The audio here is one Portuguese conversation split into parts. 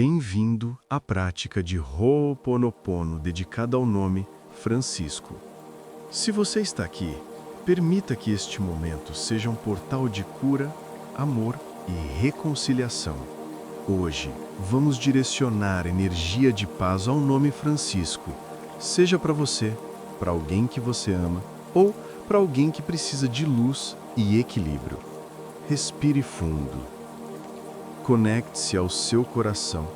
Bem-vindo à prática de Ho'oponopono dedicada ao nome Francisco. Se você está aqui, permita que este momento seja um portal de cura, amor e reconciliação. Hoje, vamos direcionar energia de paz ao nome Francisco, seja para você, para alguém que você ama ou para alguém que precisa de luz e equilíbrio. Respire fundo. Conecte-se ao seu coração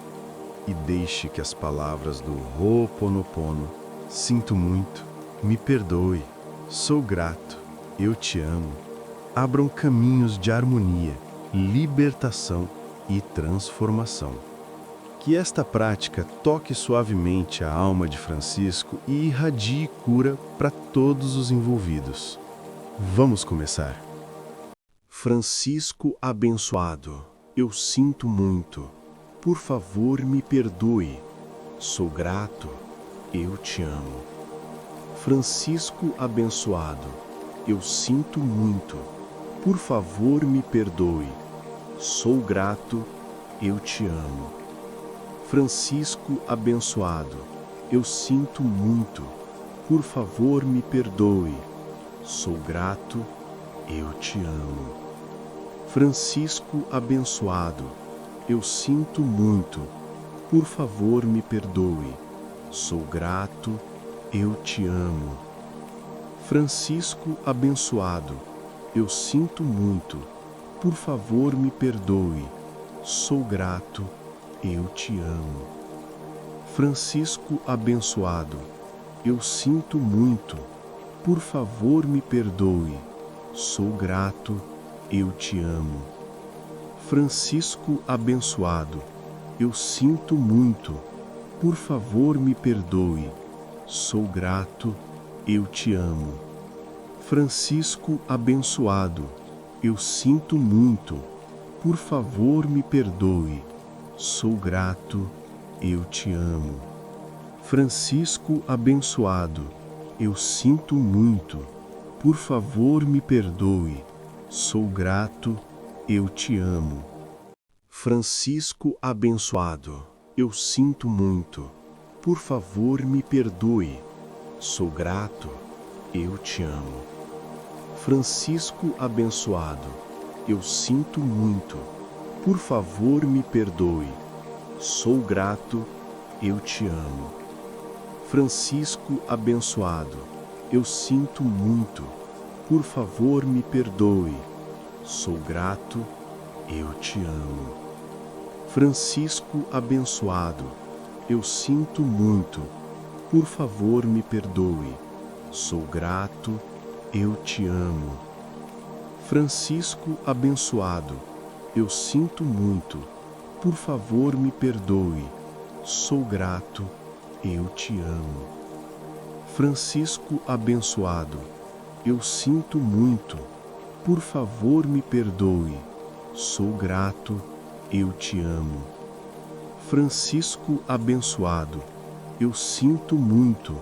e deixe que as palavras do Ho'oponopono, sinto muito, me perdoe, sou grato, eu te amo, abram caminhos de harmonia, libertação e transformação. Que esta prática toque suavemente a alma de Francisco e irradie cura para todos os envolvidos. Vamos começar. Francisco abençoado, eu sinto muito. Por favor, me perdoe. Sou grato. Eu te amo. Francisco abençoado, eu sinto muito. Por favor, me perdoe. Sou grato. Eu te amo. Francisco abençoado, eu sinto muito. Por favor, me perdoe. Sou grato. Eu te amo. Francisco abençoado, eu sinto muito. Por favor, me perdoe. Sou grato. Eu te amo. Francisco abençoado, eu sinto muito. Por favor, me perdoe. Sou grato. Eu te amo. Francisco abençoado, eu sinto muito. Por favor, me perdoe. Sou grato. Eu te amo. Francisco abençoado, eu sinto muito. Por favor, me perdoe. Sou grato. Eu te amo. Francisco abençoado, eu sinto muito. Por favor, me perdoe. Sou grato. Eu te amo. Francisco abençoado, eu sinto muito. Por favor, me perdoe. Sou grato, eu te amo. Francisco abençoado, eu sinto muito. Por favor, me perdoe. Sou grato, eu te amo. Francisco abençoado, eu sinto muito. Por favor, me perdoe. Sou grato, eu te amo. Francisco abençoado, eu sinto muito. Por favor, me perdoe. Sou grato. Eu te amo. Francisco abençoado, eu sinto muito. Por favor, me perdoe. Sou grato. Eu te amo. Francisco abençoado, eu sinto muito. Por favor, me perdoe. Sou grato. Eu te amo. Francisco abençoado, eu sinto muito. Por favor, me perdoe. Sou grato. Eu te amo. Francisco abençoado, eu sinto muito.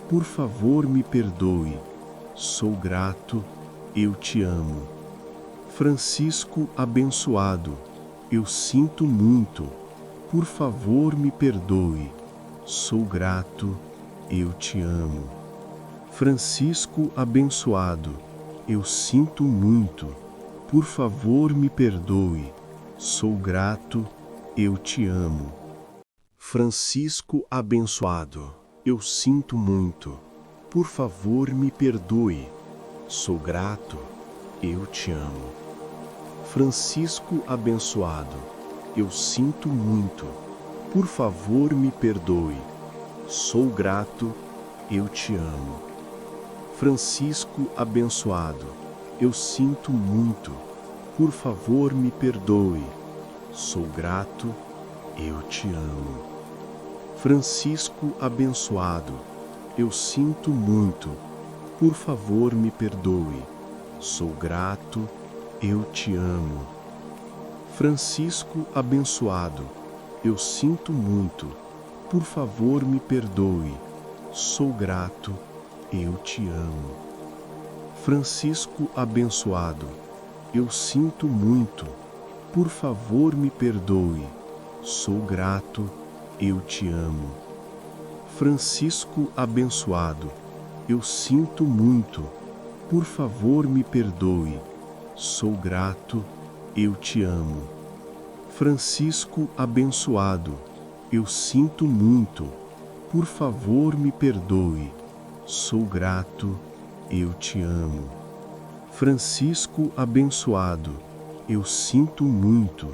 Por favor, me perdoe. Sou grato. Eu te amo. Francisco abençoado, eu sinto muito. Por favor, me perdoe. Sou grato. Eu te amo. Francisco abençoado, eu sinto muito. Por favor, me perdoe. Sou grato. Eu te amo. Francisco abençoado, eu sinto muito. Por favor, me perdoe. Sou grato. Eu te amo. Francisco abençoado, eu sinto muito. Por favor, me perdoe. Sou grato. Eu te amo. Francisco abençoado, eu sinto muito. Por favor, me perdoe. Sou grato. Eu te amo. Francisco abençoado, eu sinto muito. Por favor, me perdoe. Sou grato. Eu te amo. Francisco abençoado, eu sinto muito. Por favor, me perdoe. Sou grato. Eu te amo. Francisco abençoado, eu sinto muito. Por favor, me perdoe. sou grato, eu te amo. Francisco abençoado, eu sinto muito, por favor me perdoe, sou grato, eu te amo. Francisco abençoado, eu sinto muito, por favor me perdoe, sou grato, eu te amo. Francisco abençoado, eu sinto muito,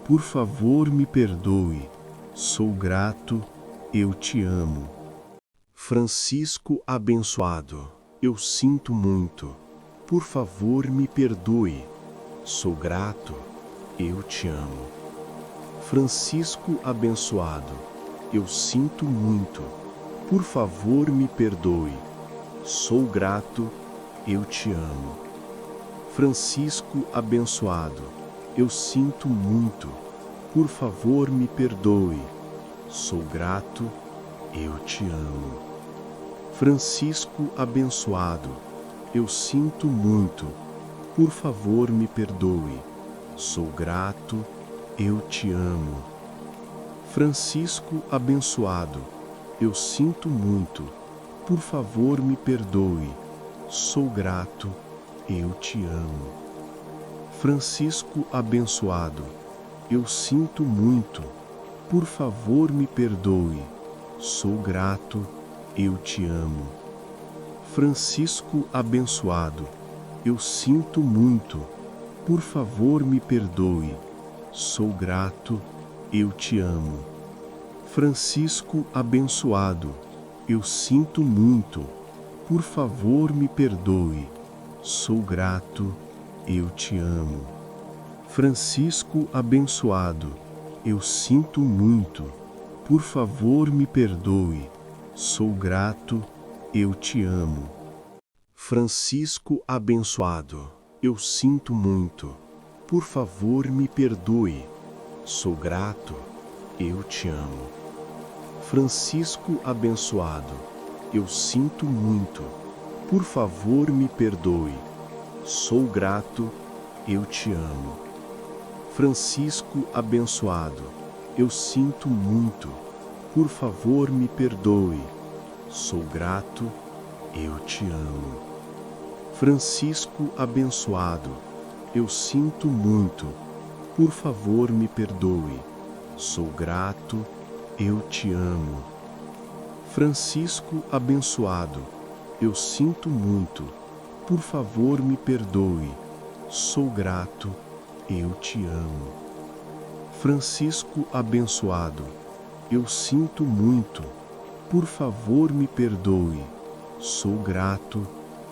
por favor me perdoe, sou grato, eu te amo. Francisco abençoado, eu sinto muito, por favor me perdoe, sou grato, eu te amo. Francisco abençoado, eu sinto muito, por favor me perdoe, sou grato, eu te amo. Francisco abençoado, eu sinto muito, por favor me perdoe, sou grato, eu te amo. Francisco abençoado, eu sinto muito, por favor me perdoe, sou grato, eu te amo. Francisco abençoado, eu sinto muito, por favor me perdoe, sou grato, eu te amo. Francisco abençoado, eu sinto muito, por favor me perdoe, sou grato, eu te amo. Francisco abençoado, eu sinto muito, por favor me perdoe, sou grato, eu te amo. Francisco abençoado, eu sinto muito, por favor me perdoe, sou grato, eu te amo. Francisco abençoado, eu sinto muito, por favor me perdoe, sou grato, eu te amo. Francisco abençoado, eu sinto muito, por favor me perdoe, sou grato, eu te amo. Francisco abençoado, eu sinto muito, por favor me perdoe, sou grato, eu te amo. Francisco abençoado, eu sinto muito, por favor me perdoe, sou grato, eu te amo. Francisco abençoado, eu sinto muito, por favor me perdoe, sou grato, eu te amo. Francisco abençoado, eu sinto muito, por favor me perdoe, sou grato, eu te amo. Francisco abençoado, eu sinto muito, por favor me perdoe, sou grato,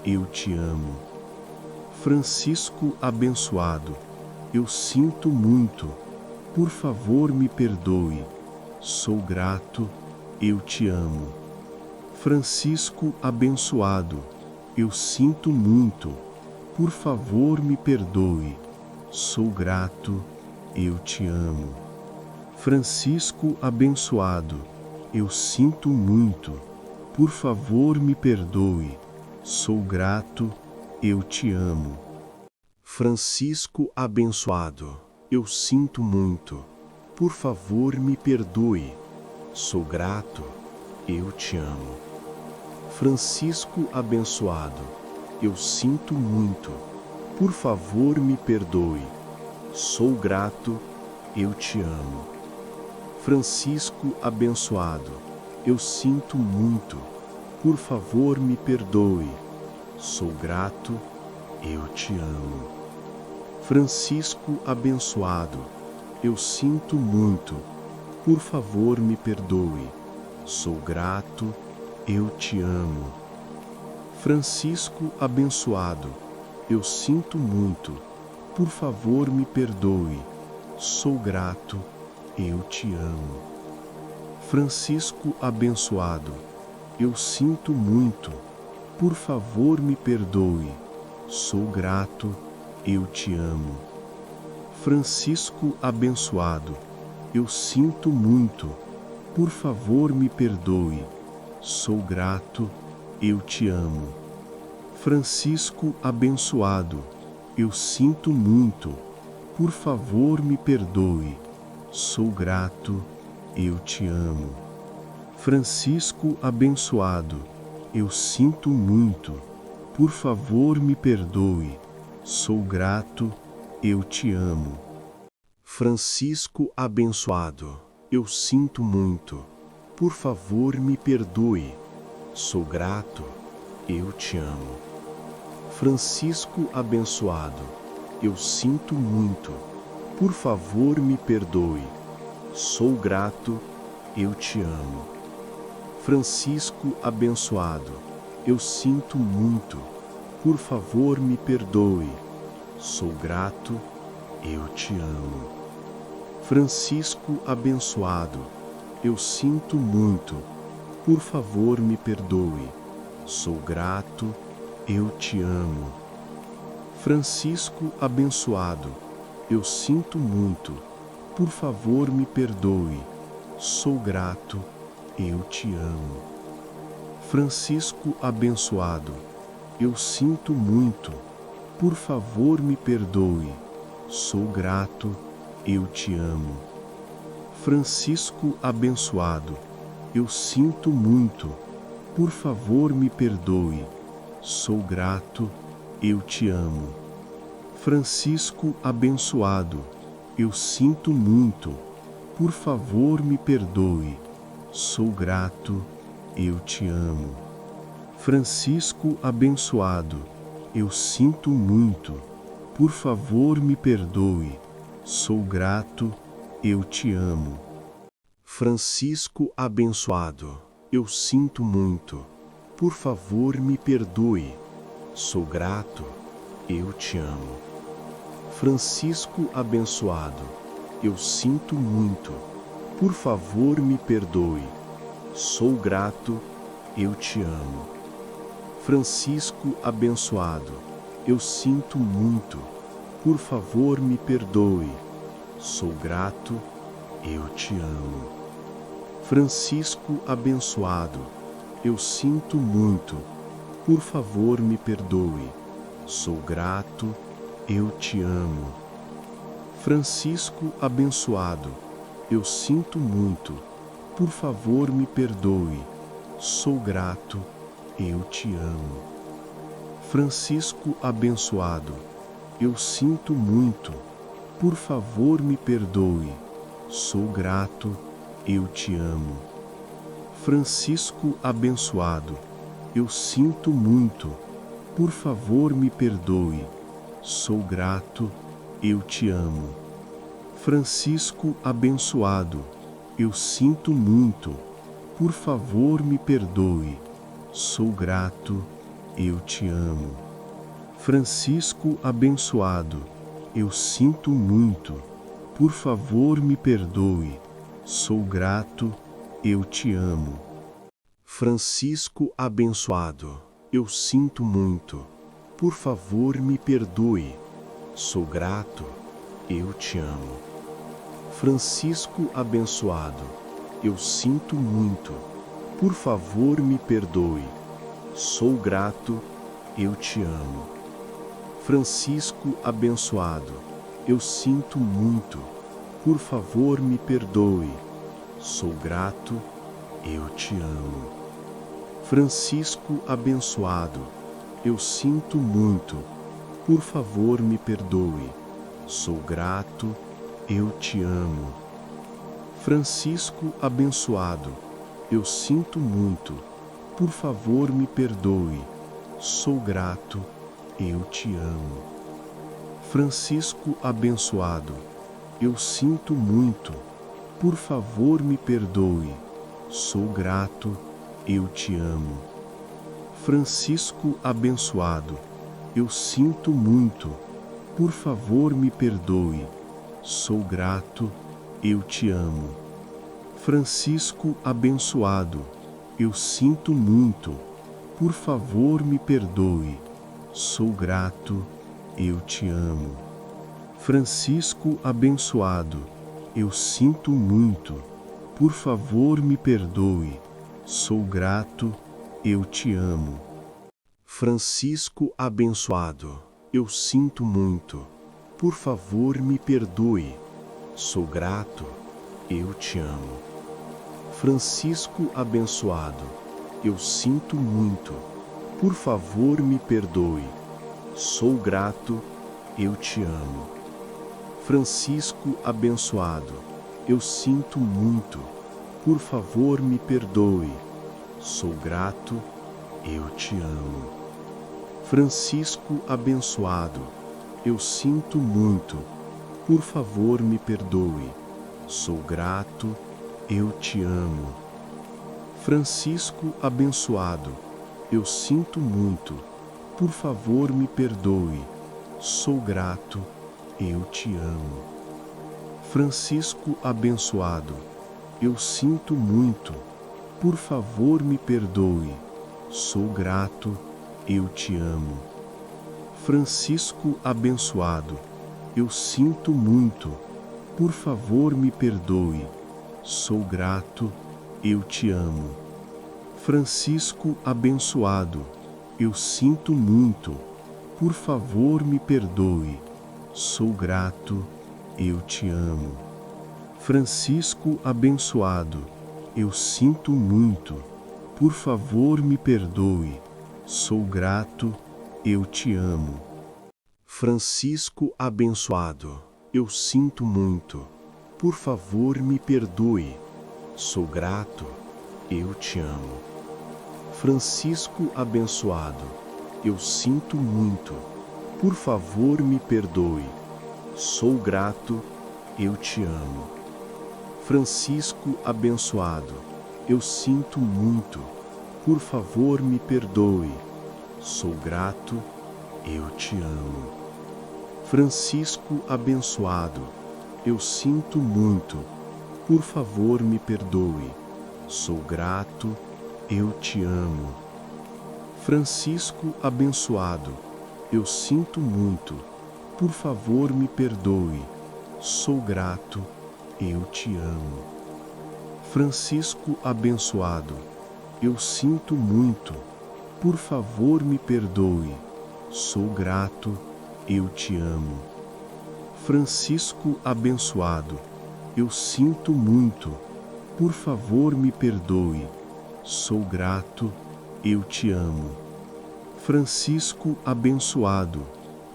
eu te amo. Francisco abençoado, eu sinto muito, por favor me perdoe, sou grato, eu te amo. Francisco abençoado, eu sinto muito, por favor me perdoe, sou grato, eu te amo. Francisco abençoado, eu sinto muito, por favor me perdoe, sou grato, eu te amo. Francisco abençoado, eu sinto muito, por favor me perdoe, sou grato, eu te amo. Francisco abençoado, eu sinto muito, por favor me perdoe, sou grato, eu te amo. Francisco abençoado, eu sinto muito, por favor me perdoe, sou grato, eu te amo. Francisco abençoado, eu sinto muito, por favor me perdoe, sou grato, eu te amo. Francisco abençoado, eu sinto muito, por favor me perdoe, sou grato, eu te amo. Francisco abençoado, eu sinto muito, por favor me perdoe, sou grato, eu te amo. Francisco abençoado, eu sinto muito, por favor me perdoe, sou grato, eu te amo. Francisco abençoado, eu sinto muito, por favor me perdoe, sou grato, eu te amo. Francisco abençoado, eu sinto muito, por favor me perdoe, sou grato, eu te amo. Francisco abençoado, eu sinto muito, por favor me perdoe, sou grato, eu te amo. Francisco abençoado, eu sinto muito, por favor me perdoe, sou grato, eu te amo. Francisco abençoado, eu sinto muito, por favor me perdoe, sou grato, eu te amo. Francisco abençoado, eu sinto muito, por favor me perdoe, sou grato, eu te amo. Francisco abençoado, eu sinto muito, por favor me perdoe, sou grato, eu te amo. Francisco abençoado, eu sinto muito, por favor me perdoe, sou grato, eu te amo. Francisco abençoado, eu sinto muito, por favor me perdoe, sou grato, eu te amo. Francisco abençoado, eu sinto muito, por favor me perdoe, sou grato, eu te amo. Francisco abençoado, eu sinto muito, por favor me perdoe, sou grato, eu te amo. Francisco abençoado, eu sinto muito, por favor me perdoe, sou grato, eu te amo. Francisco abençoado, eu sinto muito, por favor me perdoe, sou grato, eu te amo. Francisco abençoado, eu sinto muito, por favor me perdoe, sou grato, eu te amo. Francisco abençoado, eu sinto muito, por favor me perdoe, sou grato, eu te amo. Francisco abençoado, eu sinto muito, por favor me perdoe, sou grato, eu te amo. Francisco abençoado, eu sinto muito, por favor me perdoe, sou grato, eu te amo. Francisco abençoado, eu sinto muito, por favor me perdoe, sou grato, eu te amo. Francisco abençoado, eu sinto muito, por favor me perdoe, sou grato, eu te amo. Francisco abençoado, eu sinto muito, por favor me perdoe, sou grato, eu te amo. Francisco abençoado, eu sinto muito, por favor me perdoe, sou grato, eu te amo. Francisco abençoado, eu sinto muito, por favor me perdoe, sou grato, eu te amo. Francisco abençoado, eu sinto muito, por favor me perdoe, sou grato, eu te amo. Francisco abençoado, eu sinto muito, por favor me perdoe, sou grato, eu te amo. Francisco abençoado, eu sinto muito, por favor me perdoe, sou grato, eu te amo. Francisco abençoado, eu sinto muito, por favor me perdoe, sou grato, eu te amo. Francisco abençoado, eu sinto muito, por favor me perdoe, sou grato, eu te amo. Francisco abençoado, eu sinto muito, por favor me perdoe, sou grato, eu te amo. Francisco abençoado, eu sinto muito, por favor me perdoe, sou grato, eu te amo. Francisco abençoado, eu sinto muito, por favor me perdoe, sou grato, eu te amo. Francisco abençoado, eu sinto muito. Por favor, me perdoe. Sou grato, eu te amo. Francisco abençoado, eu sinto muito. Por favor, me perdoe. Sou grato, eu te amo. Francisco abençoado, eu sinto muito. Por favor, me perdoe. Sou grato, eu te amo. Francisco abençoado, eu sinto muito. Por favor, me perdoe. Sou grato, eu te amo. Francisco abençoado, eu sinto muito. Por favor, me perdoe. Sou grato, eu te amo. Francisco abençoado, eu sinto muito. Por favor, me perdoe. Sou grato, eu te amo. Francisco abençoado, eu sinto muito. Por favor, me perdoe. Sou grato, eu te amo. Francisco abençoado, eu sinto muito. Por favor, me perdoe. Sou grato, eu te amo. Francisco abençoado, eu sinto muito. Por favor, me perdoe. Sou grato, eu te amo. Francisco abençoado, eu sinto muito. Por favor, me perdoe. Sou grato, eu te amo. Francisco abençoado, eu sinto muito. Por favor, me perdoe. Sou grato, eu te amo. Francisco abençoado, eu sinto muito. Por favor, me perdoe. Sou grato, eu te amo. Francisco abençoado, eu sinto muito. Por favor, me perdoe. Sou grato, eu te amo. Francisco abençoado, eu sinto muito. Por favor, me perdoe. Sou grato, eu te amo. Francisco abençoado, eu sinto muito. Por favor, me perdoe. Sou grato, eu te amo. Francisco abençoado,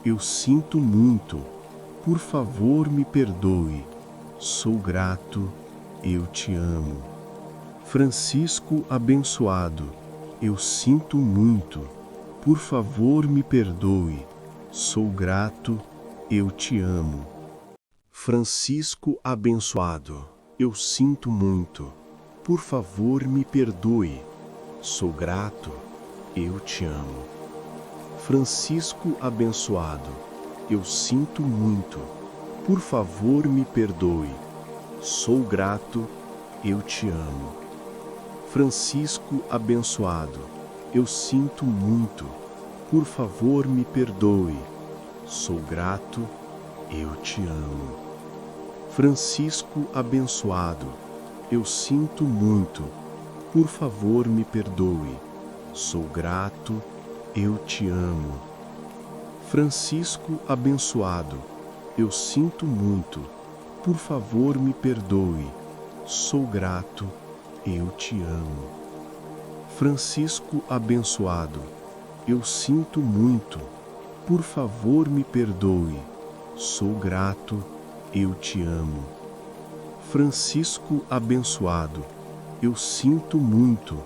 eu sinto muito. Por favor, me perdoe. Sou grato, eu te amo. Francisco abençoado, eu sinto muito. Por favor, me perdoe. Sou grato, eu te amo. Francisco abençoado, eu sinto muito. Por favor, me perdoe. Sou grato, eu te amo. Francisco abençoado, eu sinto muito. Por favor, me perdoe. Sou grato, eu te amo. Francisco abençoado, eu sinto muito. Por favor, me perdoe. Sou grato, eu te amo. Francisco abençoado, eu sinto muito. Por favor, me perdoe. Sou grato, eu te amo. Francisco abençoado, eu sinto muito. Por favor, me perdoe. Sou grato, eu te amo. Francisco abençoado, eu sinto muito. Por favor, me perdoe. Sou grato, eu te amo. Francisco abençoado, eu sinto muito.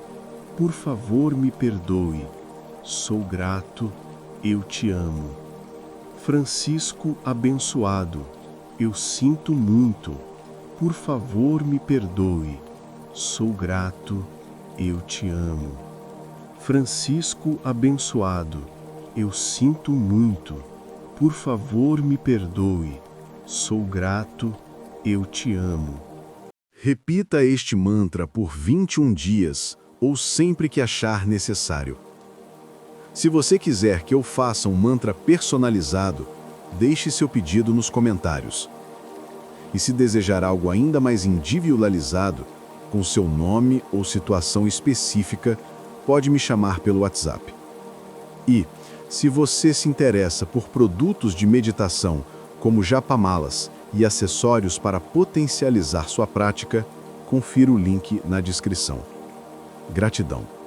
Por favor, me perdoe. Sou grato, eu te amo. Francisco abençoado, eu sinto muito. Por favor, me perdoe. Sou grato, eu te amo. Francisco abençoado, eu sinto muito. Por favor, me perdoe. Sou grato, eu te amo. Repita este mantra por 21 dias ou sempre que achar necessário. Se você quiser que eu faça um mantra personalizado, deixe seu pedido nos comentários. E se desejar algo ainda mais individualizado, com seu nome ou situação específica, pode me chamar pelo WhatsApp. E, se você se interessa por produtos de meditação como japamalas e acessórios para potencializar sua prática, confira o link na descrição. Gratidão.